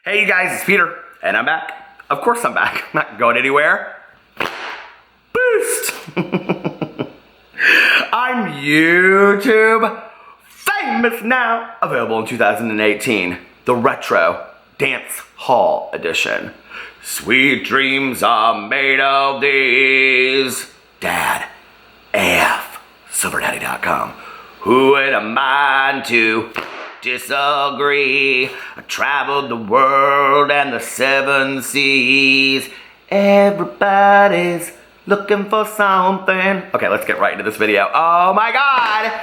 Hey you guys, it's Peter, and I'm back. Of course I'm back. I'm not going anywhere. Boost! I'm YouTube famous now. Available in 2018. The Retro Dance Hall Edition. Sweet dreams are made of these. Dad. AF. SilverDaddy.com. Who am I to disagree? I traveled the world and the 7 seas. Everybody's looking for something. Okay, let's get right into this video. Oh my God.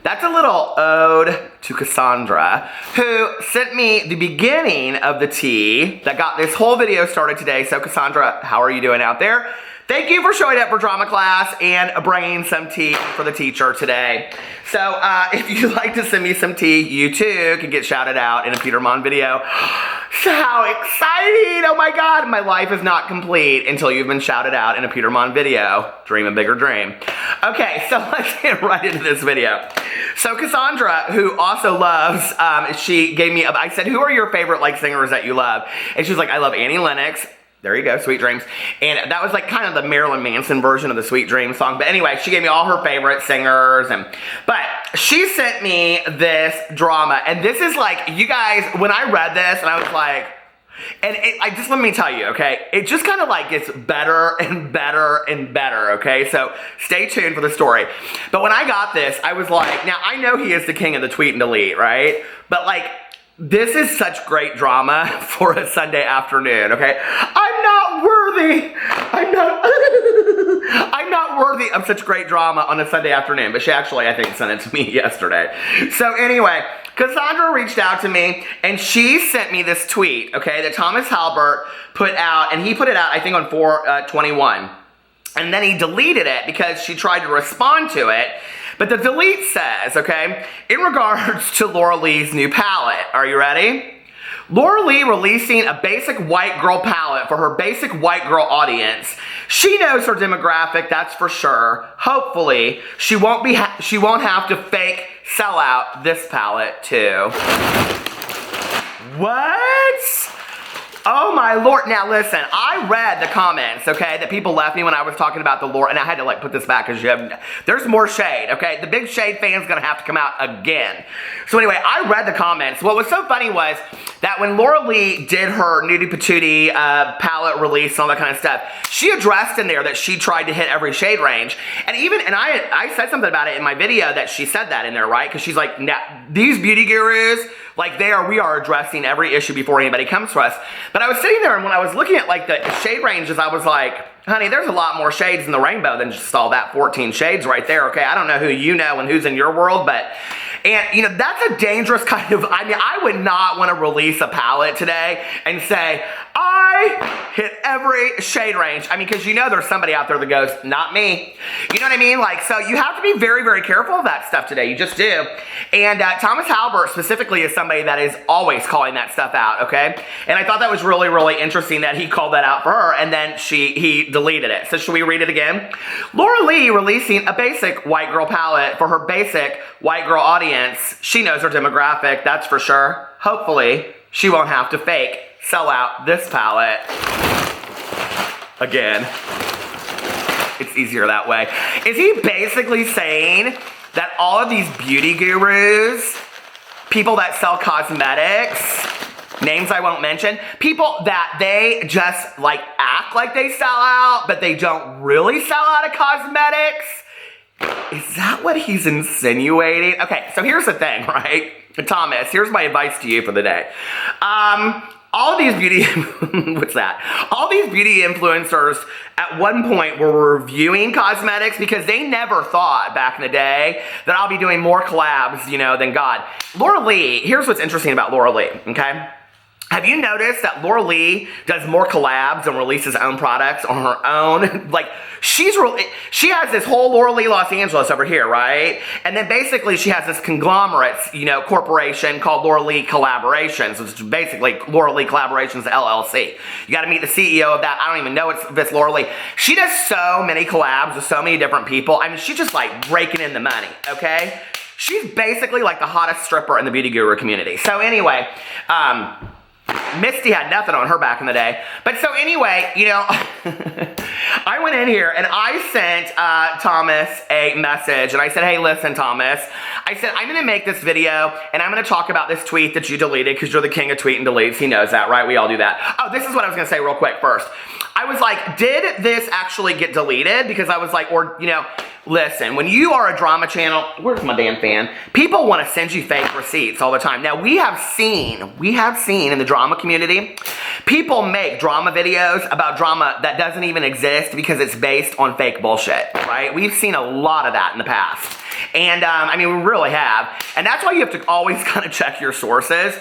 That's a little ode to Cassandra, who sent me the beginning of the tea that got this whole video started today. So Cassandra, how are you doing out there? Thank you for showing up for drama class and bringing some tea for the teacher today. So if you'd like to send me some tea, you too can get shouted out in a Peter Monn video. So how exciting! Oh my God, my life is not complete until you've been shouted out in a Peter Monn video. Dream a bigger dream. Okay, so let's get right into this video. So Cassandra, who also loves, she gave me, I said, who are your favorite singers that you love? And she was like, I love Annie Lennox. There you go, Sweet Dreams. And that was kind of the Marilyn Manson version of the Sweet Dreams song. But anyway, she gave me all her favorite singers. But she sent me this drama. And this is you guys, when I read this, and I was like, and just let me tell you, okay? It just kind of gets better and better and better, okay? So stay tuned for the story. But when I got this, I was like, now I know he is the king of the tweet and delete, right? But this is such great drama for a Sunday afternoon, okay? I'm not worthy. I'm not worthy of such great drama on a Sunday afternoon. But she actually, I think, sent it to me yesterday. So anyway, Cassandra reached out to me and she sent me this tweet, okay, that Thomas Halbert put out. And he put it out, I think, on 4/21. And then he deleted it because she tried to respond to it. But the delete says, okay, in regards to Laura Lee's new palette, are you ready? Laura Lee releasing a basic white girl palette for her basic white girl audience. She knows her demographic, that's for sure. Hopefully, she won't have to fake sell out this palette too. What? Oh my Lord. Now listen, I read the comments, okay, that people left me when I was talking about the Laura, and I had to put this back because there's more shade, okay? The big shade fan's gonna have to come out again. So anyway, I read the comments. What was so funny was that when Laura Lee did her Nudie Patootie palette release and all that kind of stuff, she addressed in there that she tried to hit every shade range. And I said something about it in my video that she said that in there, right? Because she's like, now, these beauty gurus, we are addressing every issue before anybody comes to us. But I was sitting there, and when I was looking at the shade ranges, I was like, honey, there's a lot more shades in the rainbow than just all that 14 shades right there, okay? I don't know who you know and who's in your world, but, and that's a dangerous kind of, I would not want to release a palette today and say, I hit every shade range. Because there's somebody out there that goes, not me. You know what I mean? So you have to be very, very careful of that stuff today. You just do. And Thomas Halbert specifically is somebody that is always calling that stuff out, okay? And I thought that was really, really interesting that he called that out for her, and then he deleted it. So should we read it again? Laura Lee releasing a basic white girl palette for her basic white girl audience. She knows her demographic, that's for sure. Hopefully, she won't have to fake sell out this palette again. It's easier that way. Is he basically saying that all of these beauty gurus, people that sell cosmetics, names I won't mention, people that they just act like they sell out, but they don't really sell out of cosmetics? Is that what he's insinuating? Okay, so here's the thing, right? Thomas, here's my advice to you for the day. All these beauty, what's that? All these beauty influencers at one point were reviewing cosmetics because they never thought back in the day that I'll be doing more collabs, than God. Laura Lee, here's what's interesting about Laura Lee, okay? Have you noticed that Laura Lee does more collabs and releases own products on her own? She has this whole Laura Lee Los Angeles over here, right? And then basically she has this conglomerate, corporation called Laura Lee Collaborations, which is basically Laura Lee Collaborations LLC. You got to meet the CEO of that. I don't even know if it's Laura Lee. She does so many collabs with so many different people. She's just raking in the money, okay? She's basically the hottest stripper in the beauty guru community. So anyway, Misty had nothing on her back in the day. But so anyway, you know, I went in here and I sent Thomas a message and I said, hey, listen, Thomas. I said, I'm going to make this video and I'm going to talk about this tweet that you deleted because you're the king of tweet and deletes. He knows that, right? We all do that. Oh, this is what I was going to say real quick first. I was like, did this actually get deleted? Because I was like, or, you know, listen, when you are a drama channel, where's my damn fan? People want to send you fake receipts all the time. Now, we have seen in the drama community, people make drama videos about drama that doesn't even exist because it's based on fake bullshit, right? We've seen a lot of that in the past. And, I mean, we really have. And that's why you have to always kind of check your sources.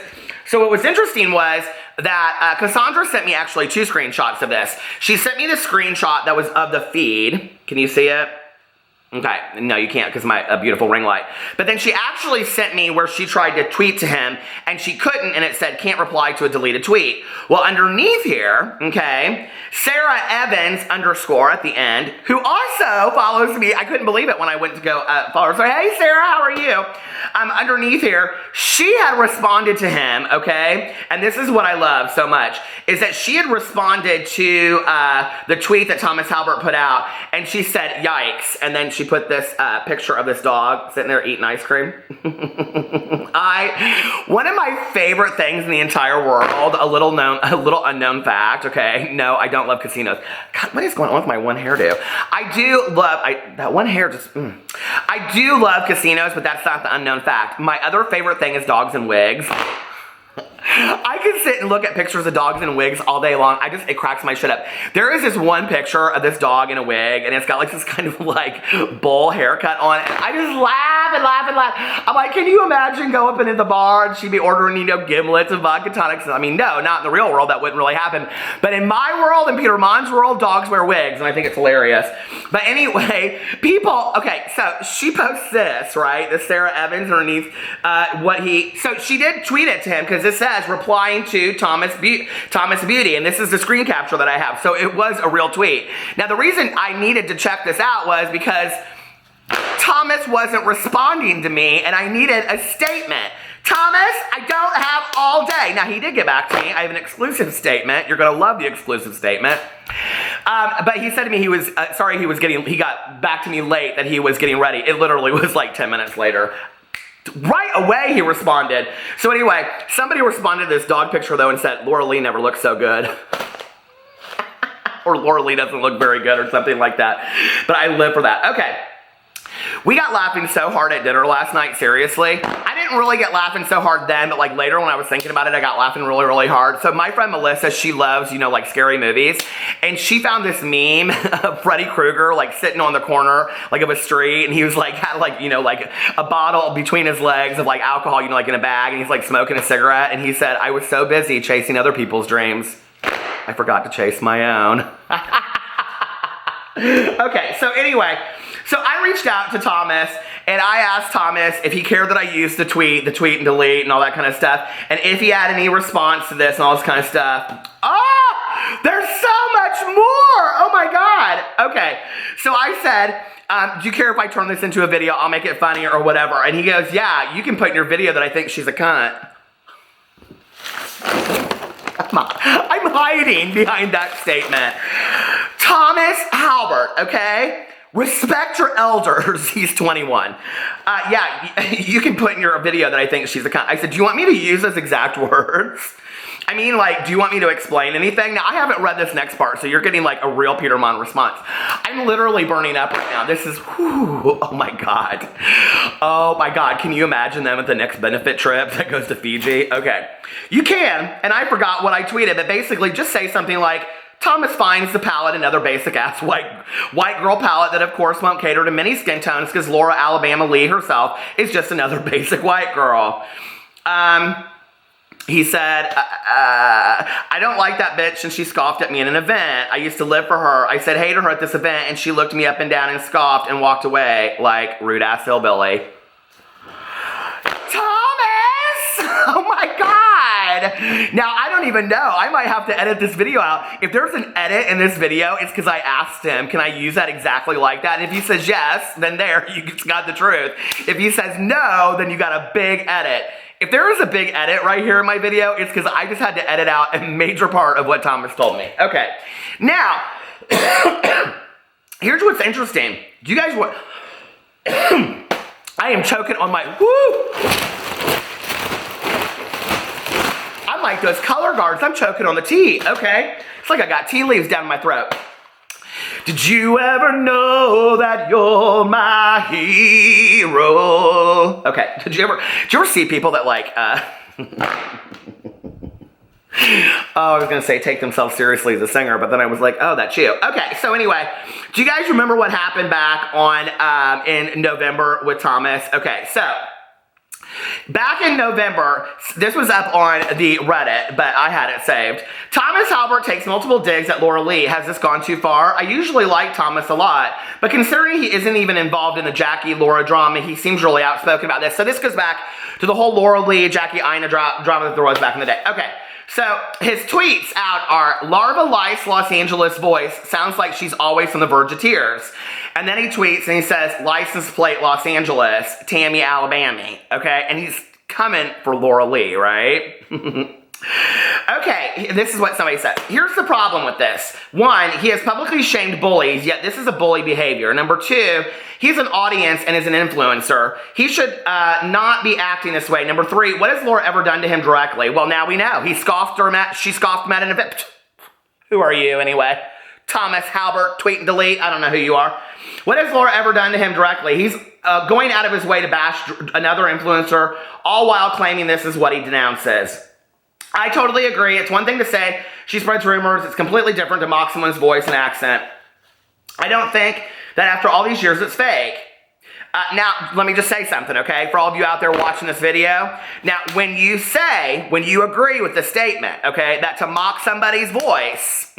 So what was interesting was that Cassandra sent me actually 2 screenshots of this. She sent me the screenshot that was of the feed. Can you see it? Okay, no, you can't because my beautiful ring light. But then she actually sent me where she tried to tweet to him and she couldn't, and it said can't reply to a deleted tweet. Well, underneath here, okay, Sarah Evans _ at the end, who also follows me. I couldn't believe it when I went to go follow her. So, hey, Sarah, how are you? Underneath here, she had responded to him, okay? And this is what I love so much, is that she had responded to the tweet that Thomas Halbert put out, and she said, yikes, and then she put this picture of this dog sitting there eating ice cream. One of my favorite things in the entire world, a little unknown fact, okay? No, I don't love casinos. God, what is going on with my one hairdo? I do love, that one hair just, I do love casinos, but that's not the unknown fact. My other favorite thing is dogs and wigs. I can sit and look at pictures of dogs in wigs all day long. It cracks my shit up. There is this one picture of this dog in a wig, and it's got like this kind of like bull haircut on it. And I just laugh and laugh and laugh. I'm like, can you imagine go up into the bar and she'd be ordering, you know, gimlets and vodka tonics? I mean, no, not in the real world. That wouldn't really happen. But in my world, in Peter Monn's world, dogs wear wigs, and I think it's hilarious. But anyway, people, okay, so she posts this, right? This Sarah Evans underneath so she did tweet it to him because it says, replying to Thomas Beauty, and this is the screen capture that I have, so it was a real tweet. Now, the reason I needed to check this out was because Thomas wasn't responding to me, and I needed a statement. Thomas, I don't have all day. Now, he did get back to me. I have an exclusive statement. You're going to love the exclusive statement. But he said to me he was sorry he got back to me late that he was getting ready. It literally was like 10 minutes later. Right away, he responded. So anyway, somebody responded to this dog picture, though, and said, Laura Lee never looked so good. Or Laura Lee doesn't look very good or something like that. But I live for that. Okay. We got laughing so hard at dinner last night, seriously. I didn't really get laughing so hard then, but like later when I was thinking about it, I got laughing really, really hard. So my friend Melissa, she loves, you know, like scary movies. And she found this meme of Freddy Krueger, like sitting on the corner, like of a street. And he was like, had like, you know, like a bottle between his legs of like alcohol, you know, like in a bag. And he's like smoking a cigarette. And he said, I was so busy chasing other people's dreams, I forgot to chase my own. Okay, so anyway, so I reached out to Thomas and I asked Thomas if he cared that I used the tweet and delete and all that kind of stuff, and if he had any response to this and all this kind of stuff. Oh, there's so much more. Oh my God. Okay, so I said, do you care if I turn this into a video? I'll make it funny or whatever. And he goes, yeah, you can put in your video that I think she's a cunt. I'm hiding behind that statement. Thomas Halbert, okay? Respect your elders. He's 21. Yeah, you can put in your video that I think she's a cunt. I said, do you want me to use those exact words? I mean, like, do you want me to explain anything? Now, I haven't read this next part, so you're getting like a real Peter Monn response. I'm literally burning up right now. This is, whew, oh my God. Oh my God, can you imagine them at the next benefit trip that goes to Fiji? Okay, you can, and I forgot what I tweeted, but basically just say something like, Thomas finds the palette another basic ass white girl palette that of course won't cater to many skin tones because Laura Alabama Lee herself is just another basic white girl. He said, I don't like that bitch and she scoffed at me in an event. I used to live for her. I said hey to her at this event and she looked me up and down and scoffed and walked away like rude ass hillbilly. Thomas! Oh my God! Now, I don't even know. I might have to edit this video out. If there's an edit in this video, it's because I asked him, can I use that exactly like that? And if he says yes, then there, you got the truth. If he says no, then you got a big edit if there is a big edit right here in my video, it's because I just had to edit out a major part of what Thomas told me. Okay, now, here's what's interesting. Do you guys want... I am choking on my... I'm like those color guards. I'm choking on the tea, okay? It's like I got tea leaves down my throat. Did you ever know that you're my hero? Okay, did you ever see people that like, oh, I was gonna say take themselves seriously as a singer, but then I was like, oh, that's you. Okay, so anyway, do you guys remember what happened back on, in November with Thomas? Okay, so, back in November, this was up on the Reddit, but I had it saved. Thomas Halbert takes multiple digs at Laura Lee. Has this gone too far? I usually like Thomas a lot, but considering he isn't even involved in the Jackie-Laura drama, he seems really outspoken about this. So this goes back to the whole Laura Lee, Jackie Ina drama that there was back in the day. Okay, so his tweets out are, Larva Lice Los Angeles voice sounds like she's always on the verge of tears. And then he tweets and he says, license plate Los Angeles, Tammy, Alabama. Okay, and he's coming for Laura Lee, right? Okay, this is what somebody said. Here's the problem with this. One, he has publicly shamed bullies, yet this is a bully behavior. Number two, he's an audience and is an influencer. He should not be acting this way. Number three, what has Laura ever done to him directly? Well, now we know. She scoffed him at an event. Who are you anyway? Thomas Halbert, tweet and delete. I don't know who you are. What has Laura ever done to him directly? He's going out of his way to bash another influencer, all while claiming this is what he denounces. I totally agree. It's one thing to say she spreads rumors. It's completely different to mock someone's voice and accent. I don't think that after all these years it's fake. Now, let me just say something, okay? For all of you out there watching this video. Now, when you agree with the statement, okay, that to mock somebody's voice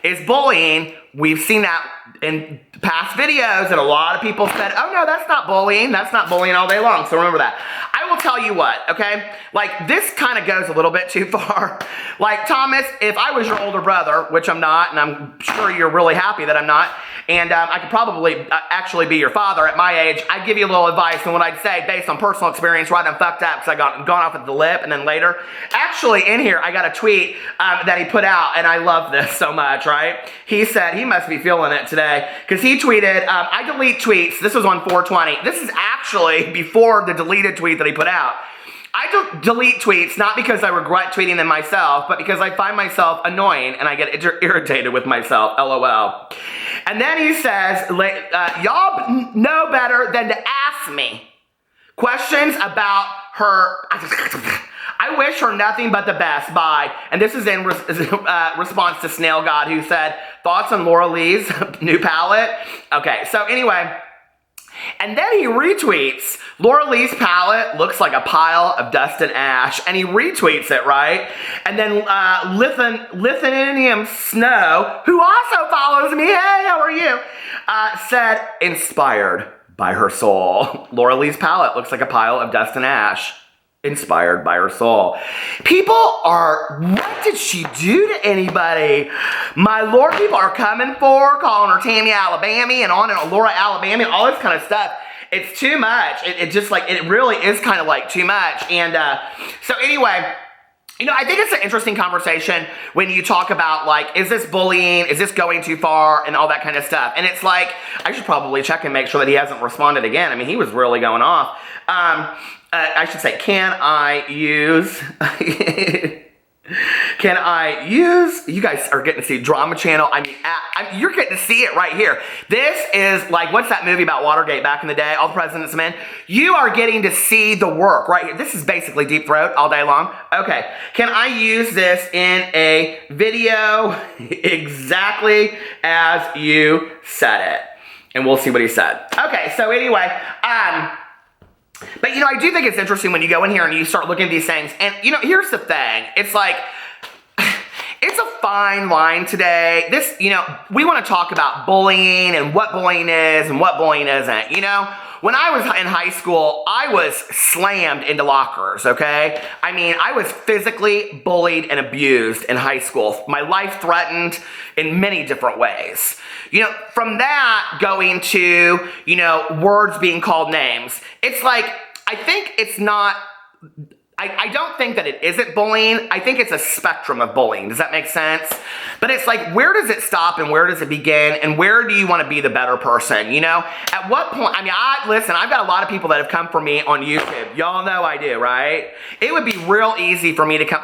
is bullying, we've seen that in past videos, and a lot of people said, oh no, that's not bullying. That's not bullying all day long, so remember that. I will tell you what, okay? Like, this kind of goes a little bit too far. Like, Thomas, if I was your older brother, which I'm not, and I'm sure you're really happy that I'm not, and I could probably actually be your father at my age, I'd give you a little advice, and what I'd say, based on personal experience, right, I'm fucked up because I gone off at the lip, and then later, actually, in here, I got a tweet that he put out, and I love this so much, right? He said he must be feeling it today, because he tweeted, I delete tweets, this was on 420, this is actually before the deleted tweet that he put out. I don't delete tweets, not because I regret tweeting them myself, but because I find myself annoying and I get irritated with myself, LOL. And then he says, y'all know better than to ask me questions about her. I wish her nothing but the best, bye. And this is in response to Snail God, who said, thoughts on Laura Lee's new palette? Okay, so anyway, and then he retweets, Laura Lee's palette looks like a pile of dust and ash, and he retweets it, right? And then Lithuanian Snow, who also follows me, hey, how are you? Said, inspired by her soul. Laura Lee's palette looks like a pile of dust and ash. Inspired by her soul. People are, what did she do to anybody? My Lord, people are coming for her, calling her Tammy Alabama and on and Laura Alabama and all this kind of stuff. It's too much. It just like, it really is kind of like too much. And so anyway, you know, I think it's an interesting conversation when you talk about, like, is this bullying? Is this going too far? And all that kind of stuff. And it's like, I should probably check and make sure that he hasn't responded again. I mean, he was really going off. I should say, can I use, you guys are getting to see Drama Channel. I mean, you're getting to see it right here. This is like, what's that movie about Watergate back in the day? All the President's Men. You are getting to see the work right here. This is basically Deep Throat all day long. Okay, can I use this in a video exactly as you said it? And we'll see what he said. Okay, so anyway, but, you know, I do think it's interesting when you go in here and you start looking at these things. And, you know, here's the thing. It's like, it's a fine line today. This, you know, we want to talk about bullying and what bullying is and what bullying isn't. You know, when I was in high school, I was slammed into lockers, okay? I mean, I was physically bullied and abused in high school. My life threatened in many different ways. You know, from that going to, you know, words being called names, it's like, I think it's not I don't think that it isn't bullying. I think it's a spectrum of bullying. Does that make sense? But it's like, where does it stop and where does it begin? And where do you want to be the better person? You know, at what point? I mean, listen, I've got a lot of people that have come for me on YouTube. Y'all know I do, right? It would be real easy for me to come,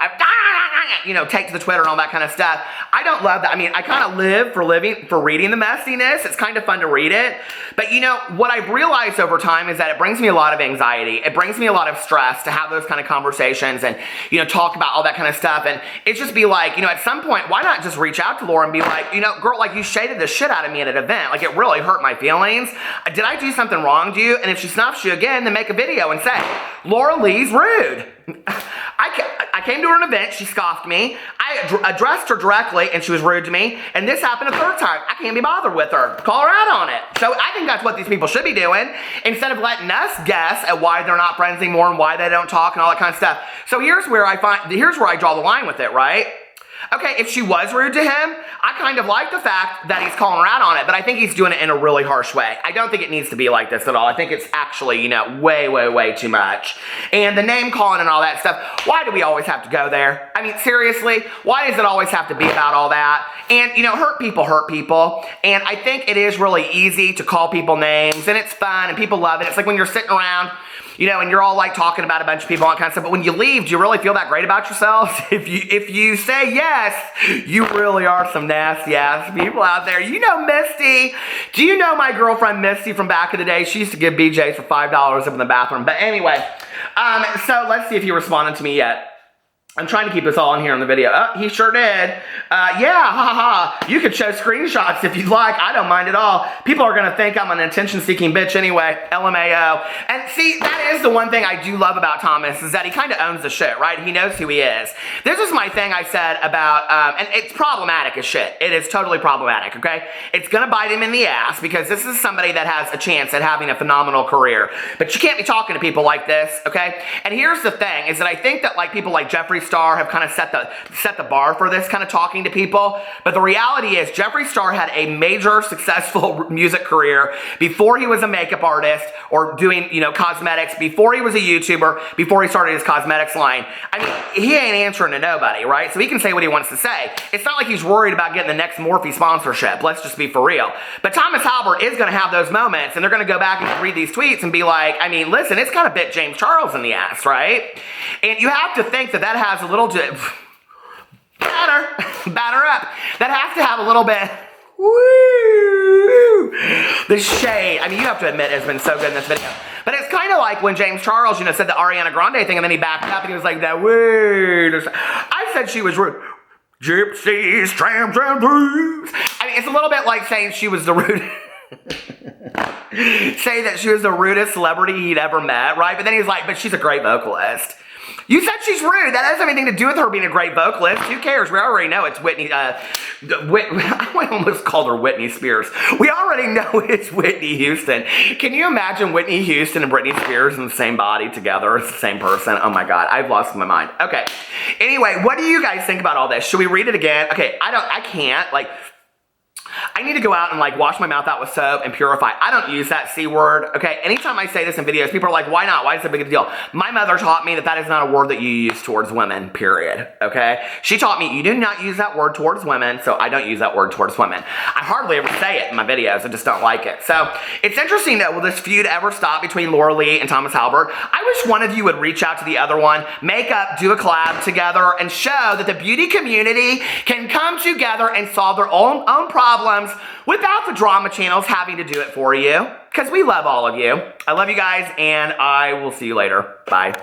you know, take to the Twitter and all that kind of stuff. I don't love that. I mean, I kind of live for reading the messiness. It's kind of fun to read it. But you know, what I've realized over time is that it brings me a lot of anxiety. It brings me a lot of stress to have those kind of conversations and, you know, talk about all that kind of stuff. And it's just be like, you know, at some point, why not just reach out to Laura and be like, you know, girl, like you shaded the shit out of me at an event. Like it really hurt my feelings. Did I do something wrong to you? And if she snuffs you again, then make a video and say, Laura Lee's rude. I came to her an event, she scoffed me, I addressed her directly and she was rude to me, and this happened a third time. I can't be bothered with her. Call her out on it. So I think that's what these people should be doing, instead of letting us guess at why they're not friends anymore and why they don't talk and all that kind of stuff. So here's where I draw the line with it, right? Okay, if she was rude to him, I kind of like the fact that he's calling her out on it, but I think he's doing it in a really harsh way. I don't think it needs to be like this at all. I think it's actually, you know, way, way, way too much. And the name calling and all that stuff, why do we always have to go there? I mean, seriously, why does it always have to be about all that? And, you know, hurt people. And I think it is really easy to call people names, and it's fun, and people love it. It's like when you're sitting around, you know, and you're all like talking about a bunch of people and all that kind of stuff, but when you leave, do you really feel that great about yourselves? If you say yes, you really are some nasty ass people out there. You know Misty. Do you know my girlfriend Misty from back in the day? She used to give BJs for $5 up in the bathroom. But anyway, so let's see if he responded to me yet. I'm trying to keep this all in here in the video. Oh, he sure did. Yeah, haha. You could show screenshots if you'd like. I don't mind at all. People are going to think I'm an attention-seeking bitch anyway. LMAO. And see, that is the one thing I do love about Thomas, is that he kind of owns the shit, right? He knows who he is. This is my thing I said about, and it's problematic as shit. It is totally problematic, okay? It's going to bite him in the ass, because this is somebody that has a chance at having a phenomenal career. But you can't be talking to people like this, okay? And here's the thing, is that I think that like people like Jeffree Star have kind of set the bar for this kind of talking to people. But the reality is Jeffree Star had a major successful music career before he was a makeup artist or doing, you know, cosmetics, before he was a YouTuber, before he started his cosmetics line. I mean, he ain't answering to nobody, right? So he can say what he wants to say. It's not like he's worried about getting the next Morphe sponsorship. Let's just be for real. But Thomas Halbert is going to have those moments, and they're going to go back and read these tweets and be like, I mean, listen, it's kind of bit James Charles in the ass, right? And you have to think that has a little batter up. That has to have a little bit, woo, the shade. I mean, you have to admit it's been so good in this video. But it's kind of like when James Charles, you know, said the Ariana Grande thing, and then he backed up and he was like, that word. I said she was rude. Gypsies, trams, and thieves. I mean, it's a little bit like saying she was the rudest. Say that she was the rudest celebrity he'd ever met, right? But then he's like, but she's a great vocalist. You said she's rude. That doesn't have anything to do with her being a great vocalist. Who cares? We already know it's Whitney. I almost called her Whitney Spears. We already know it's Whitney Houston. Can you imagine Whitney Houston and Britney Spears in the same body together? It's the same person. Oh my God, I've lost my mind. Okay. Anyway, what do you guys think about all this? Should we read it again? Okay, I can't. Like, I need to go out and like wash my mouth out with soap and purify. I don't use that C word, okay? Anytime I say this in videos, people are like, why not? Why is it a big deal? My mother taught me that that is not a word that you use towards women, period, okay? She taught me you do not use that word towards women, so I don't use that word towards women. I hardly ever say it in my videos. I just don't like it. So it's interesting that will this feud ever stop between Laura Lee and Thomas Halbert? I wish one of you would reach out to the other one, make up, do a collab together, and show that the beauty community can come together and solve their own problems without the drama channels having to do it for you, because we love all of you. I love you guys, and I will see you later. Bye.